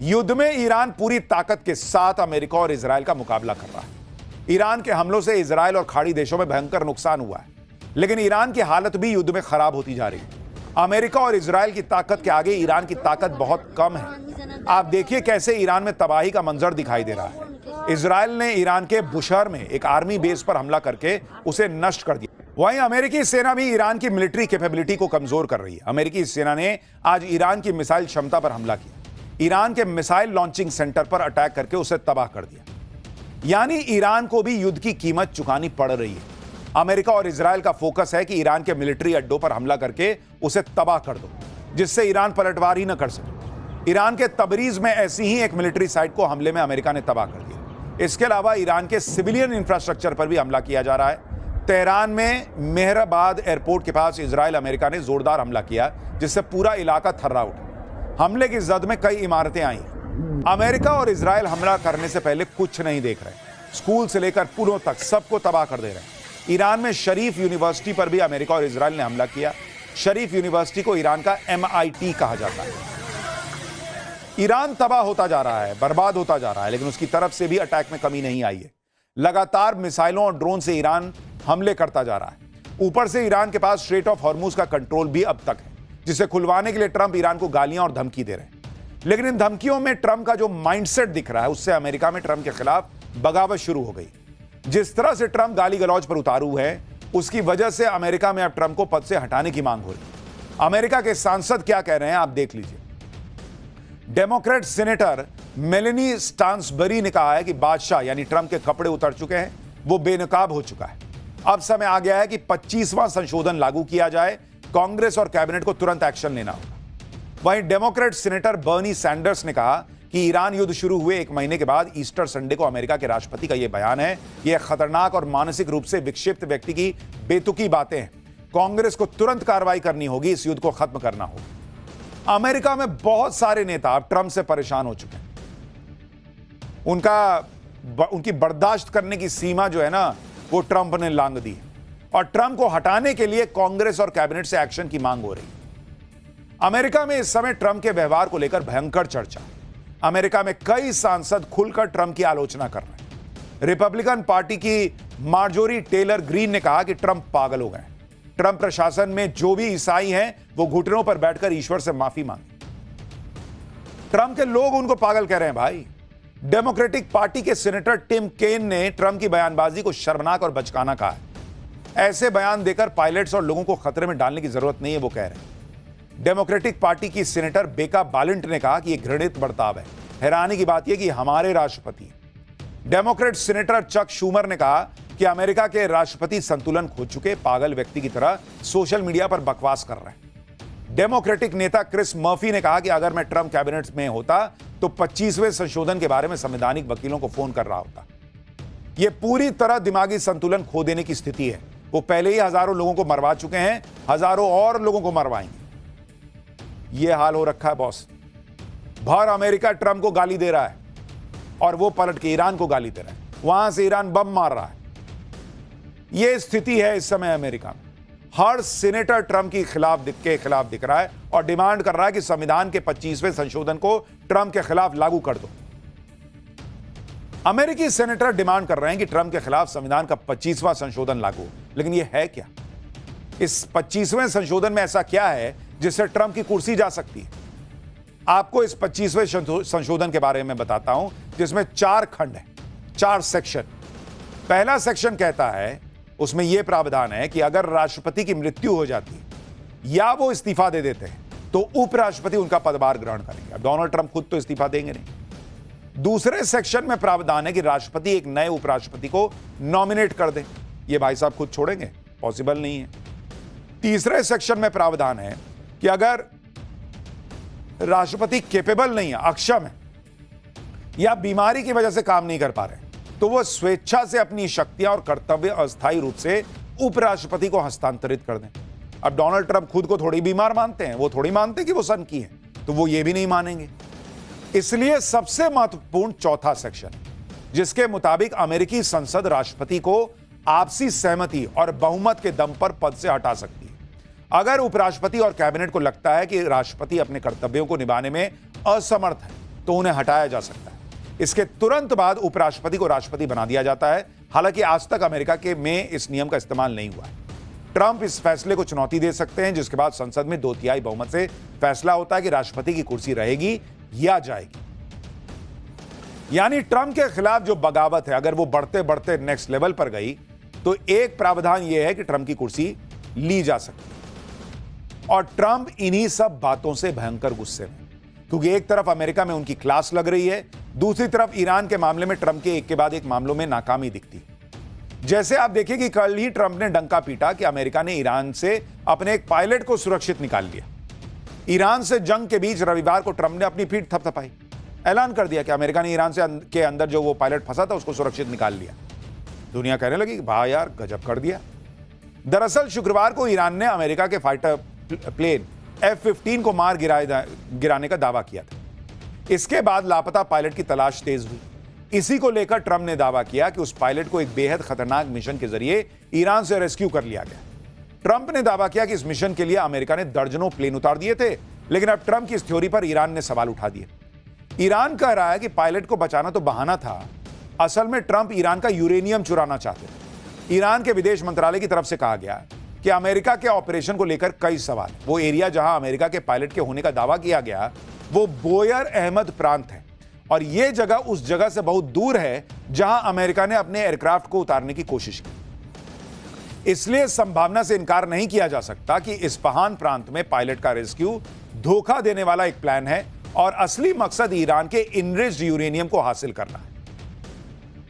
युद्ध में ईरान पूरी ताकत के साथ अमेरिका और इजरायल का मुकाबला कर रहा है। ईरान के हमलों से इजरायल और खाड़ी देशों में भयंकर नुकसान हुआ है, लेकिन ईरान की हालत भी युद्ध में खराब होती जा रही है। अमेरिका और इजरायल की ताकत के आगे ईरान की ताकत बहुत कम है। आप देखिए कैसे ईरान में तबाही का मंजर दिखाई दे रहा है। इजरायल ने ईरान के बुशहर में एक आर्मी बेस पर हमला करके उसे नष्ट कर दिया। वहीं अमेरिकी सेना भी ईरान की मिलिट्री कैपेबिलिटी को कमजोर कर रही है। अमेरिकी सेना ने आज ईरान की मिसाइल क्षमता पर हमला किया, ईरान के मिसाइल लॉन्चिंग सेंटर पर अटैक करके उसे तबाह कर दिया। यानी ईरान को भी युद्ध की कीमत चुकानी पड़ रही है। अमेरिका और इजरायल का फोकस है कि ईरान के मिलिट्री अड्डों पर हमला करके उसे तबाह कर दो, जिससे ईरान पलटवार ही न कर सके। ईरान के तबरीज में ऐसी ही एक मिलिट्री साइट को हमले में अमेरिका ने तबाह कर दिया। इसके अलावा ईरान के सिविलियन इंफ्रास्ट्रक्चर पर भी हमला किया जा रहा है। तेहरान में मेहराबाद एयरपोर्ट के पास इजरायल अमेरिका ने जोरदार हमला किया, जिससे पूरा इलाका थर्रा उठा। हमले की जद में कई इमारतें आई। अमेरिका और इजरायल हमला करने से पहले कुछ नहीं देख रहे, स्कूल से लेकर पुलों तक सबको तबाह कर दे रहे हैं। ईरान में शरीफ यूनिवर्सिटी पर भी अमेरिका और इजरायल ने हमला किया। शरीफ यूनिवर्सिटी को ईरान का MIT कहा जाता है। ईरान तबाह होता जा रहा है, बर्बाद होता जा रहा है, लेकिन उसकी तरफ से भी अटैक में कमी नहीं आई है। लगातार मिसाइलों और ड्रोन से ईरान हमले करता जा रहा है। ऊपर से ईरान के पास स्ट्रेट ऑफ हॉर्मुज का कंट्रोल भी अब तक है, जिसे खुलवाने के लिए ट्रंप ईरान को गालियां और धमकी दे रहे हैं। लेकिन इन धमकियों में ट्रंप का जो माइंडसेट दिख रहा है, उससे अमेरिका में ट्रंप के खिलाफ बगावत शुरू हो गई। जिस तरह से ट्रंप गाली गलौज पर उतारू है, उसकी वजह से अमेरिका में अब ट्रंप को पद से हटाने की मांग हो रही है। अमेरिका के सांसद क्या कह रहे हैं, आप देख लीजिए। डेमोक्रेट सीनेटर मेलेनी स्टांसबरी ने कहा है कि बादशाह यानी ट्रंप के कपड़े उतर चुके हैं, वो बेनकाब हो चुका है। अब समय आ गया है कि 25वां संशोधन लागू किया जाए। कांग्रेस और कैबिनेट को तुरंत एक्शन लेना होगा। वहीं डेमोक्रेट सीनेटर बर्नी सैंडर्स ने कहा कि ईरान युद्ध शुरू हुए 1 महीने के बाद ईस्टर संडे को अमेरिका के राष्ट्रपति का यह बयान है, यह खतरनाक और मानसिक रूप से विक्षिप्त व्यक्ति की बेतुकी बातें हैं। कांग्रेस को तुरंत कार्रवाई करनी होगी, इस युद्ध को खत्म करना होगा। अमेरिका में बहुत सारे नेता अब ट्रंप से परेशान हो चुके हैं। उनकी बर्दाश्त करने की सीमा जो है ना, वो ट्रंप ने लांघ दी है और ट्रंप को हटाने के लिए कांग्रेस और कैबिनेट से एक्शन की मांग हो रही है। अमेरिका में इस समय ट्रंप के व्यवहार को लेकर भयंकर चर्चा। अमेरिका में कई सांसद खुलकर ट्रंप की आलोचना कर रहे हैं। रिपब्लिकन पार्टी की मार्जोरी टेलर ग्रीन ने कहा कि ट्रंप पागल हो गए। ट्रंप प्रशासन में जो भी ईसाई हैं, वो घुटनों पर बैठकर ईश्वर से माफी मांगे। ट्रंप के लोग उनको पागल कह रहे हैं भाई। डेमोक्रेटिक पार्टी के सीनेटर टिम केन ने ट्रंप की बयानबाजी को शर्मनाक और बचकाना कहा है। ऐसे बयान देकर पायलट्स और लोगों को खतरे में डालने की जरूरत नहीं है, वो कह रहे हैं। डेमोक्रेटिक पार्टी की सीनेटर बेका बालिंट ने कहा कि यह घृणित बर्ताव है। हैरानी की बात यह कि हमारे राष्ट्रपति। डेमोक्रेट सीनेटर चक शूमर ने कहा कि अमेरिका के राष्ट्रपति संतुलन खो चुके पागल व्यक्ति की तरह सोशल मीडिया पर बकवास कर रहे हैं। डेमोक्रेटिक नेता क्रिस मर्फी ने कहा कि अगर मैं ट्रंप कैबिनेट में होता तो 25वें संशोधन के बारे में संवैधानिक वकीलों को फोन कर रहा होता। यह पूरी तरह दिमागी संतुलन खो देने की स्थिति है। वो पहले ही हजारों लोगों को मरवा चुके हैं, हजारों और लोगों को मरवाएंगे। यह हाल हो रखा है बॉस। भर अमेरिका ट्रंप को गाली दे रहा है और वो पलट के ईरान को गाली दे रहा है। वहां से ईरान बम मार रहा है। यह स्थिति है इस समय अमेरिका में। हर सीनेटर ट्रंप के खिलाफ दिख रहा है और डिमांड कर रहा है कि संविधान के 25वें संशोधन को ट्रंप के खिलाफ लागू कर दो। अमेरिकी सीनेटर डिमांड कर रहे हैं कि ट्रंप के खिलाफ संविधान का 25वां संशोधन लागू। लेकिन यह है क्या? इस 25वें संशोधन में ऐसा क्या है जिससे ट्रंप की कुर्सी जा सकती है? आपको इस 25वें संशोधन के बारे में बताता हूं, जिसमें 4 खंड है, 4 सेक्शन। पहला सेक्शन कहता है, उसमें यह प्रावधान है कि अगर राष्ट्रपति की मृत्यु हो जाती है या वो इस्तीफा दे देते हैं तो उपराष्ट्रपति उनका पदभार ग्रहण करेंगे। अब डोनाल्ड ट्रंप खुद तो इस्तीफा देंगे नहीं। दूसरे सेक्शन में प्रावधान है कि राष्ट्रपति एक नए उपराष्ट्रपति को नॉमिनेट कर दे। ये भाई साहब खुद छोड़ेंगे? पॉसिबल नहीं है। तीसरे सेक्शन में प्रावधान है कि अगर राष्ट्रपति कैपेबल नहीं है, अक्षम है या बीमारी की वजह से काम नहीं कर पा रहे, तो वो स्वेच्छा से अपनी शक्तियां और कर्तव्य अस्थायी रूप से उपराष्ट्रपति को हस्तांतरित कर दें। अब डोनाल्ड ट्रंप खुद को थोड़ी बीमार मानते हैं, वो थोड़ी मानते कि वो सन की है, तो वो ये भी नहीं मानेंगे। इसलिए सबसे महत्वपूर्ण चौथा सेक्शन, जिसके मुताबिक अमेरिकी संसद राष्ट्रपति को आपसी सहमति और बहुमत के दम पर पद से हटा सकती है। अगर उपराष्ट्रपति और कैबिनेट को लगता है कि राष्ट्रपति अपने कर्तव्यों को निभाने में असमर्थ है तो उन्हें हटाया जा सकता है। इसके तुरंत बाद उपराष्ट्रपति को राष्ट्रपति बना दिया जाता है। हालांकि आज तक अमेरिका के में इस नियम का इस्तेमाल नहीं हुआ है। ट्रंप इस फैसले को चुनौती दे सकते हैं, जिसके बाद संसद में 2/3 बहुमत से फैसला होता है कि राष्ट्रपति की कुर्सी रहेगी या जाएगी। यानी ट्रंप के खिलाफ जो बगावत है, अगर वो बढ़ते बढ़ते नेक्स्ट लेवल पर गई तो एक प्रावधान यह है कि ट्रंप की कुर्सी ली जा सकती। और ट्रंप इन्हीं सब बातों से भयंकर गुस्से में, क्योंकि एक तरफ अमेरिका में उनकी क्लास लग रही है, दूसरी तरफ ईरान के मामले में ट्रंप के एक के बाद एक मामलों में नाकामी दिखती है। जैसे आप देखिए कि कल ही ट्रंप ने डंका पीटा कि अमेरिका ने ईरान से अपने एक पायलट को सुरक्षित निकाल लिया। ईरान से जंग के बीच रविवार को ट्रंप ने अपनी पीठ थपथपाई, ऐलान कर दिया कि अमेरिका ने ईरान से के अंदर जो वो पायलट फंसा था उसको सुरक्षित निकाल लिया। दुनिया कहने लगी वाह यार, गजब कर दिया। दरअसल शुक्रवार को ईरान ने अमेरिका के फाइटर प्लेन F-15 को मार गिराने का दावा किया था। इसके बाद लापता पायलट की तलाश तेज हुई। इसी को लेकर ट्रंप ने दावा किया कि उस पायलट को एक बेहद खतरनाक मिशन के जरिए ईरान से रेस्क्यू कर लिया गया। ट्रंप ने दावा किया कि इस मिशन के लिए अमेरिका ने दर्जनों प्लेन उतार दिए थे, लेकिन अब ट्रंप की इस थ्योरी पर ईरान ने सवाल उठा दिए। ईरान कह रहा है कि पायलट को बचाना तो बहाना था, असल में ट्रंप ईरान का यूरेनियम चुराना चाहते थे। ईरान के विदेश मंत्रालय की तरफ से कहा गया कि अमेरिका के ऑपरेशन को लेकर कई सवाल। वो एरिया जहां अमेरिका के पायलट के होने का दावा किया गया वो बोयर अहमद प्रांत है, और यह जगह उस जगह से बहुत दूर है जहां अमेरिका ने अपने एयरक्राफ्ट को उतारने की कोशिश की। इसलिए संभावना से इनकार नहीं किया जा सकता कि इस्फहान प्रांत में पायलट का रेस्क्यू धोखा देने वाला एक प्लान है, और असली मकसद ईरान के इनरिच्ड यूरेनियम को हासिल करना है।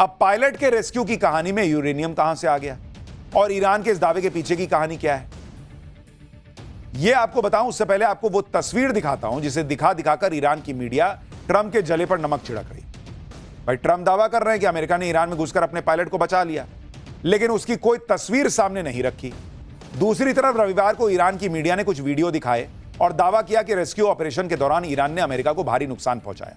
अब पायलट के रेस्क्यू की कहानी में यूरेनियम कहां से आ गया और ईरान के इस दावे के पीछे की कहानी क्या है, यह आपको बताऊं उससे पहले आपको वो तस्वीर दिखाता हूं जिसे दिखाकर ईरान की मीडिया ट्रंप के जले पर नमक छिड़क रही। भाई ट्रंप दावा कर रहे हैं कि अमेरिका ने ईरान में घुसकर अपने पायलट को बचा लिया, लेकिन उसकी कोई तस्वीर सामने नहीं रखी। दूसरी तरफ रविवार को ईरान की मीडिया ने कुछ वीडियो दिखाए और दावा किया कि रेस्क्यू ऑपरेशन के दौरान ईरान ने अमेरिका को भारी नुकसान पहुंचाया।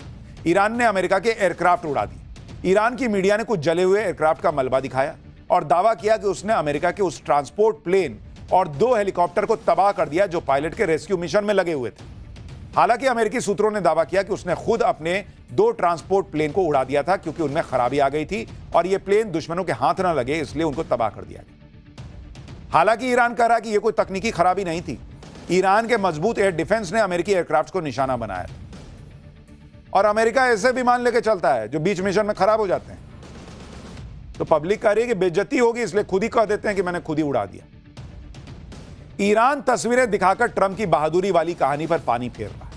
ईरान ने अमेरिका के एयरक्राफ्ट उड़ा दिए। ईरान की मीडिया ने कुछ जले हुए एयरक्राफ्ट का मलबा दिखाया और दावा किया कि उसने अमेरिका के उस ट्रांसपोर्ट प्लेन और 2 हेलीकॉप्टर को तबाह कर दिया जो पायलट के रेस्क्यू मिशन में लगे हुए थे। हालांकि अमेरिकी सूत्रों ने दावा किया कि उसने खुद अपने 2 ट्रांसपोर्ट प्लेन को उड़ा दिया था, क्योंकि उनमें खराबी आ गई थी और ये प्लेन दुश्मनों के हाथ न लगे, इसलिए उनको तबाह कर दिया गया। हालांकि ईरान कह रहा है कि यह कोई तकनीकी खराबी नहीं थी। ईरान के मजबूत एयर डिफेंस ने अमेरिकी एयरक्राफ्ट को निशाना बनाया था, और अमेरिका ऐसे विमान लेके चलता है जो बीच मिशन में खराब हो जाते हैं। तो पब्लिक कह रही है कि बेइज्जती होगी, इसलिए खुद ही कह देते हैं कि मैंने खुद ही उड़ा दिया। ईरान तस्वीरें दिखाकर ट्रंप की बहादुरी वाली कहानी पर पानी फेर रहा है।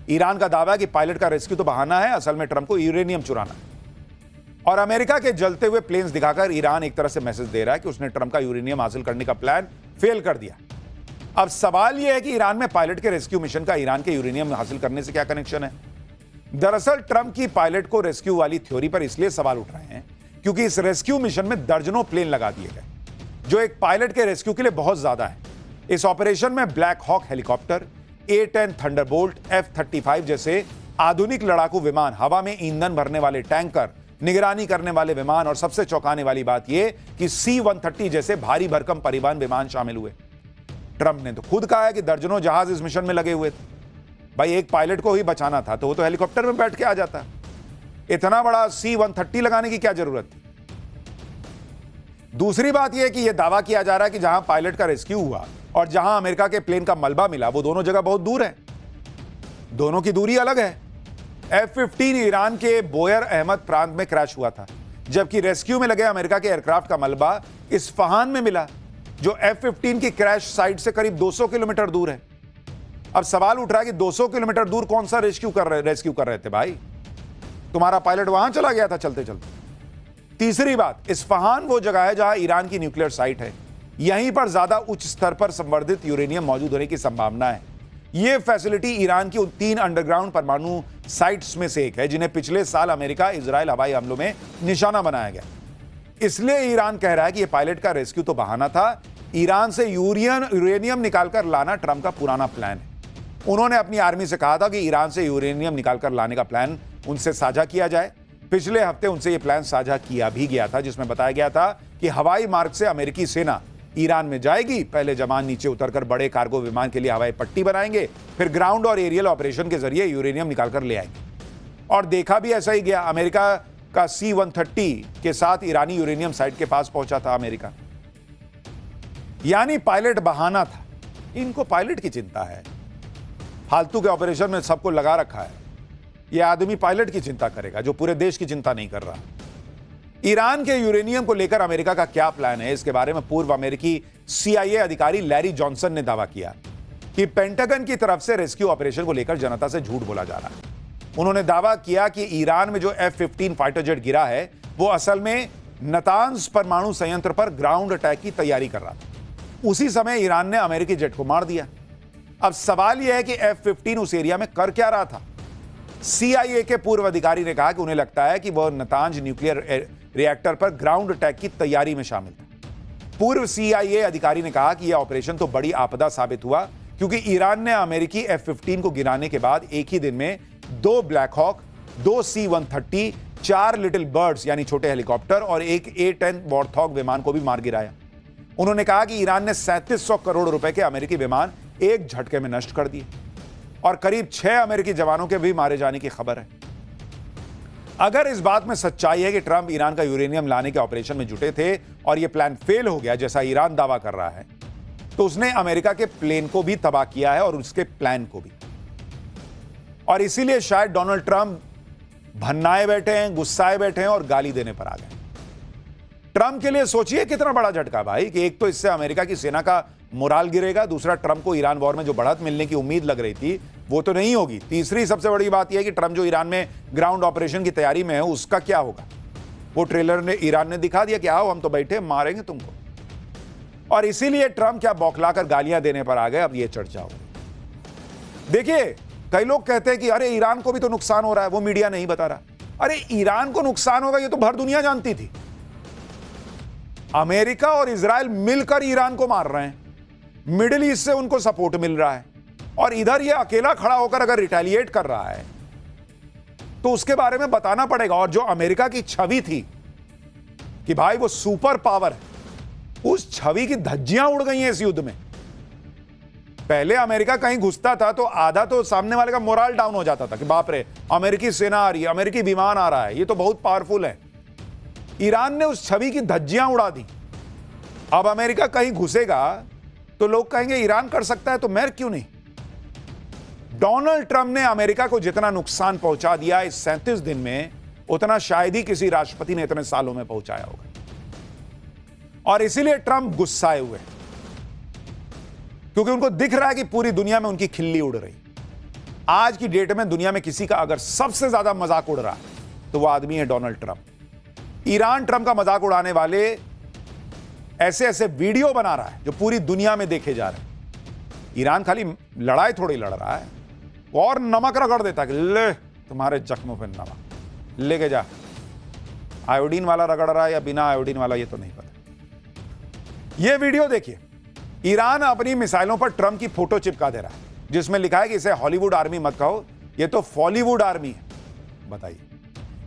ईरान का दावा है कि पायलट का रेस्क्यू तो बहाना है, असल में ट्रंप को यूरेनियम चुराना है। और अमेरिका के जलते हुए प्लेन्स दिखाकर ईरान एक तरह से मैसेज दे रहा है कि उसने ट्रंप का यूरेनियम हासिल करने का प्लान फेल कर दिया। अब सवाल यह है कि ईरान में पायलट के रेस्क्यू मिशन का ईरान के यूरेनियम हासिल करने से क्या कनेक्शन है। दरअसल ट्रंप की पायलट को रेस्क्यू वाली थ्योरी पर इसलिए सवाल उठ रहे हैं क्योंकि इस रेस्क्यू मिशन में दर्जनों प्लेन लगा दिए गए, जो एक पायलट के रेस्क्यू के लिए बहुत ज्यादा है। इस ऑपरेशन में Black Hawk helicopter, A-10 Thunderbolt, F-35 जैसे आधुनिक लड़ाकू विमान, हवा में ईंधन भरने वाले टैंकर, निगरानी करने वाले विमान, और सबसे चौंकाने वाली बात यह कि C-130 जैसे भारी भरकम परिवहन विमान शामिल हुए। ट्रंप ने तो खुद कहा है कि दर्जनों जहाज इस मिशन में लगे हुए थे। भाई एक पायलट को ही बचाना था तो वो तो हेलीकॉप्टर में बैठ के आ जाता। इतना बड़ा C-130 लगाने की क्या जरूरत थी। दूसरी बात यह कि यह दावा किया जा रहा है कि जहां पायलट का रेस्क्यू हुआ और जहां अमेरिका के प्लेन का मलबा मिला वो दोनों जगह बहुत दूर है, दोनों की दूरी अलग है। F-15 ईरान के बोयर अहमद प्रांत में क्रैश हुआ था, जबकि रेस्क्यू में लगे अमेरिका के एयरक्राफ्ट का मलबा इस्फहान में मिला, जो F-15 की क्रैश साइट से करीब 200 किलोमीटर दूर है। अब सवाल उठ रहा है कि 200 किलोमीटर दूर कौन सा रेस्क्यू कर रहे थे भाई, तुम्हारा पायलट वहां चला गया था चलते चलते। तीसरी बात, इस्फहान वो जगह है जहां ईरान की न्यूक्लियर साइट है, यहीं पर ज्यादा उच्च स्तर पर संवर्धित यूरेनियम मौजूद होने की संभावना है। यह फैसिलिटी ईरान की उन 3 अंडरग्राउंड परमाणु साइट्स में से एक है जिन्हें पिछले साल अमेरिका इजराइल हवाई हमलों में निशाना बनाया गया। इसलिए ईरान कह रहा है कि यह पायलट का रेस्क्यू तो बहाना था, ईरान से यूरेनियम निकालकर लाना ट्रंप का पुराना प्लान है। उन्होंने अपनी आर्मी से कहा था कि ईरान से यूरेनियम निकालकर लाने का प्लान उनसे साझा किया जाए। पिछले हफ्ते उनसे यह प्लान साझा किया भी गया था, जिसमें बताया गया था कि हवाई मार्ग से अमेरिकी सेना ईरान में जाएगी। पहले जवान नीचे उतरकर बड़े कार्गो विमान के लिए हवाई पट्टी बनाएंगे, फिर ग्राउंड और एरियल ऑपरेशन के जरिए यूरेनियम निकालकर ले आएंगे। और देखा भी ऐसा ही गया। अमेरिका का C-130 के साथ ईरानी यूरेनियम साइट के पास पहुंचा था अमेरिका। यानी पायलट बहाना था। इनको पायलट की चिंता है, फालतू के ऑपरेशन में सबको लगा रखा है। यह आदमी पायलट की चिंता करेगा जो पूरे देश की चिंता नहीं कर रहा। ईरान के यूरेनियम को लेकर अमेरिका का क्या प्लान है, इसके बारे में पूर्व अमेरिकी CIA अधिकारी लैरी जॉनसन ने दावा किया कि पेंटागन की तरफ से रेस्क्यू ऑपरेशन को लेकर जनता से झूठ बोला जा रहा है। उन्होंने दावा किया कि ईरान में जो F-15 फाइटर जेट गिरा है वो असल में नतांज परमाणु संयंत्र पर ग्राउंड अटैक की तैयारी कर रहा था। उसी समय ईरान ने अमेरिकी जेट को मार दिया। अब सवाल यह है कि F-15 उस एरिया में कर क्या रहा था। CIA के पूर्व अधिकारी ने कहा कि उन्हें लगता है कि वह नतांज न्यूक्लियर रिएक्टर पर ग्राउंड अटैक की तैयारी में शामिल था। पूर्व CIA अधिकारी ने कहा कि यह ऑपरेशन तो बड़ी आपदा साबित हुआ क्योंकि ईरान ने अमेरिकी F-15 को गिराने के बाद एक ही दिन में 2 Black Hawk, 2 C-130, 4 little birds यानी छोटे हेलीकॉप्टर और एक A-10 वॉर्थॉग विमान को भी मार गिराया। उन्होंने कहा कि ईरान ने 3700 करोड़ रुपए के अमेरिकी विमान एक झटके में नष्ट कर दिए और करीब 6 अमेरिकी जवानों के भी मारे जाने की खबर है। अगर इस बात में सच्चाई है कि ट्रंप ईरान का यूरेनियम लाने के ऑपरेशन में जुटे थे और यह प्लान फेल हो गया जैसा ईरान दावा कर रहा है, तो उसने अमेरिका के प्लेन को भी तबाह किया है और उसके प्लान को भी। और इसीलिए शायद डोनाल्ड ट्रंप भन्नाए बैठे हैं, गुस्साए बैठे हैं और गाली देने पर आ गए। ट्रंप के लिए सोचिए कितना बड़ा झटका भाई कि एक तो इससे अमेरिका की सेना का मोराल गिरेगा, दूसरा ट्रंप को ईरान वॉर में जो बढ़त मिलने की उम्मीद लग रही थी वो तो नहीं होगी। तीसरी सबसे बड़ी बात यह है कि ट्रंप जो ईरान में ग्राउंड ऑपरेशन की तैयारी में है उसका क्या होगा। वो ट्रेलर ने ईरान ने दिखा दिया कि आओ हम तो बैठे, मारेंगे तुमको। और इसीलिए ट्रंप क्या बौखलाकर गालियां देने पर आ गए। अब ये चर्चा हो। देखिए, कई लोग कहते हैं कि अरे ईरान को भी तो नुकसान हो रहा है, वो मीडिया नहीं बता रहा। अरे ईरान को नुकसान होगा ये तो भर दुनिया जानती थी। अमेरिका और इजराइल मिलकर ईरान को मार रहे हैं, मिडिल ईस्ट से उनको सपोर्ट मिल रहा है और इधर ये अकेला खड़ा होकर अगर रिटेलिएट कर रहा है तो उसके बारे में बताना पड़ेगा। और जो अमेरिका की छवि थी कि भाई वो सुपर पावर है, उस छवि की धज्जियां उड़ गई हैं इस युद्ध में। पहले अमेरिका कहीं घुसता था तो आधा तो सामने वाले का मोरल डाउन हो जाता था कि बाप रे अमेरिकी सेना आ रही है, अमेरिकी विमान आ रहा है, ये तो बहुत पावरफुल है। ईरान ने उस छवि की धज्जियां उड़ा दी। अब अमेरिका कहीं घुसेगा तो लोग कहेंगे ईरान कर सकता है तो मैं क्यों नहीं। डोनाल्ड ट्रंप ने अमेरिका को जितना नुकसान पहुंचा दिया इस 37 दिन में, उतना शायद ही किसी राष्ट्रपति ने इतने सालों में पहुंचाया होगा। और इसीलिए ट्रंप गुस्साए हुए, क्योंकि उनको दिख रहा है कि पूरी दुनिया में उनकी खिल्ली उड़ रही। आज की डेट में दुनिया में किसी का अगर सबसे ज्यादा मजाक उड़ रहा है तो वो आदमी है डोनाल्ड ट्रंप। ईरान ट्रंप का मजाक उड़ाने वाले ऐसे ऐसे वीडियो बना रहा है जो पूरी दुनिया में देखे जा रहे हैं। ईरान खाली लड़ाई थोड़ी लड़ रहा है, और नमक रगड़ देता है कि ले तुम्हारे जख्मों पे नमक लेके जा। आयोडीन वाला रगड़ रहा है या बिना आयोडीन वाला ये तो नहीं पता। ये वीडियो देखिए, ईरान अपनी मिसाइलों पर ट्रंप की फोटो चिपका दे रहा है जिसमें लिखा है कि इसे हॉलीवुड आर्मी मत कहो, ये तो फॉलीवुड आर्मी है। बताइए,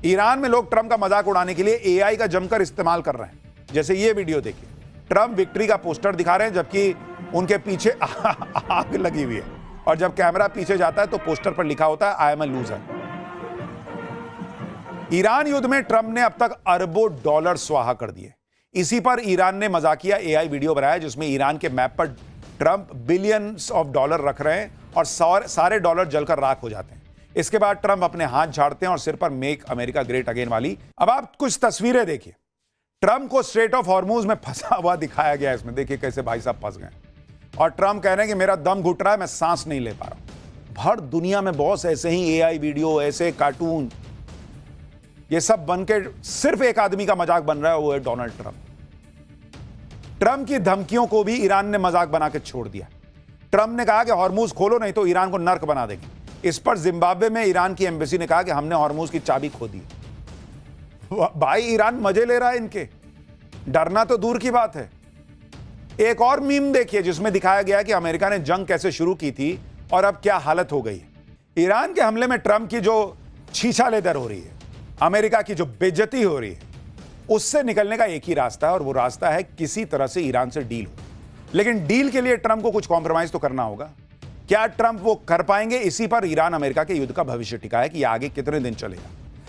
ईरान में लोग ट्रंप का मजाक उड़ाने के लिए AI का जमकर इस्तेमाल कर रहे हैं। जैसे ये वीडियो देखिए, ट्रंप विक्ट्री का पोस्टर दिखा रहे हैं जबकि उनके पीछे आग लगी हुई है, और जब कैमरा पीछे जाता है तो पोस्टर पर लिखा होता है I am a loser. Iran युद्ध में ट्रंप ने अब तक अरबों डॉलर स्वाहा कर दिए। इसी पर ईरान ने मजाकिया AI वीडियो बनाया जिसमें ईरान के मैप पर ट्रंप बिलियंस ऑफ डॉलर रख रहे हैं और सारे डॉलर जलकर राख हो जाते हैं। इसके बाद ट्रंप अपने हाथ झाड़ते हैं और सिर पर मेक अमेरिका ग्रेट अगेन वाली। अब आप कुछ तस्वीरें देखिए। ट्रंप को स्ट्रेट ऑफ हॉर्मुज में फंसा हुआ दिखाया गया है इसमें। देखिए कैसे भाई साहब फंस गए और ट्रंप कह रहे हैं कि मेरा दम घुट रहा है, मैं सांस नहीं ले पा रहा हूं। भर दुनिया में बहुत ऐसे ही AI वीडियो, ऐसे कार्टून, ये सब बनके सिर्फ एक आदमी का मजाक बन रहा है, वो है डोनाल्ड ट्रंप। ट्रंप की धमकियों को भी ईरान ने मजाक बना के छोड़ दिया। ट्रंप ने कहा कि हॉर्मुज खोलो नहीं तो ईरान को नर्क बना देंगे। इस पर जिम्बाब्वे में ईरान की एम्बेसी ने कहा कि हमने हॉर्मुज की चाबी खो दी। भाई ईरान मजे ले रहा है इनके, डरना तो दूर की बात है। एक और मीम देखिए जिसमें दिखाया गया कि अमेरिका ने जंग कैसे शुरू की थी और अब क्या हालत हो गई। ईरान के हमले में ट्रंप की जो छीछा लेदर हो रही है, अमेरिका की जो बेइज्जती हो रही है, उससे निकलने का एक ही रास्ता है और वो रास्ता है किसी तरह से ईरान से डील हो। लेकिन डील के लिए ट्रंप को कुछ कॉम्प्रोमाइज तो करना होगा। क्या ट्रंप वो कर पाएंगे? इसी पर ईरान अमेरिका के युद्ध का भविष्य टिका है कि यह आगे कितने दिन चलेगा।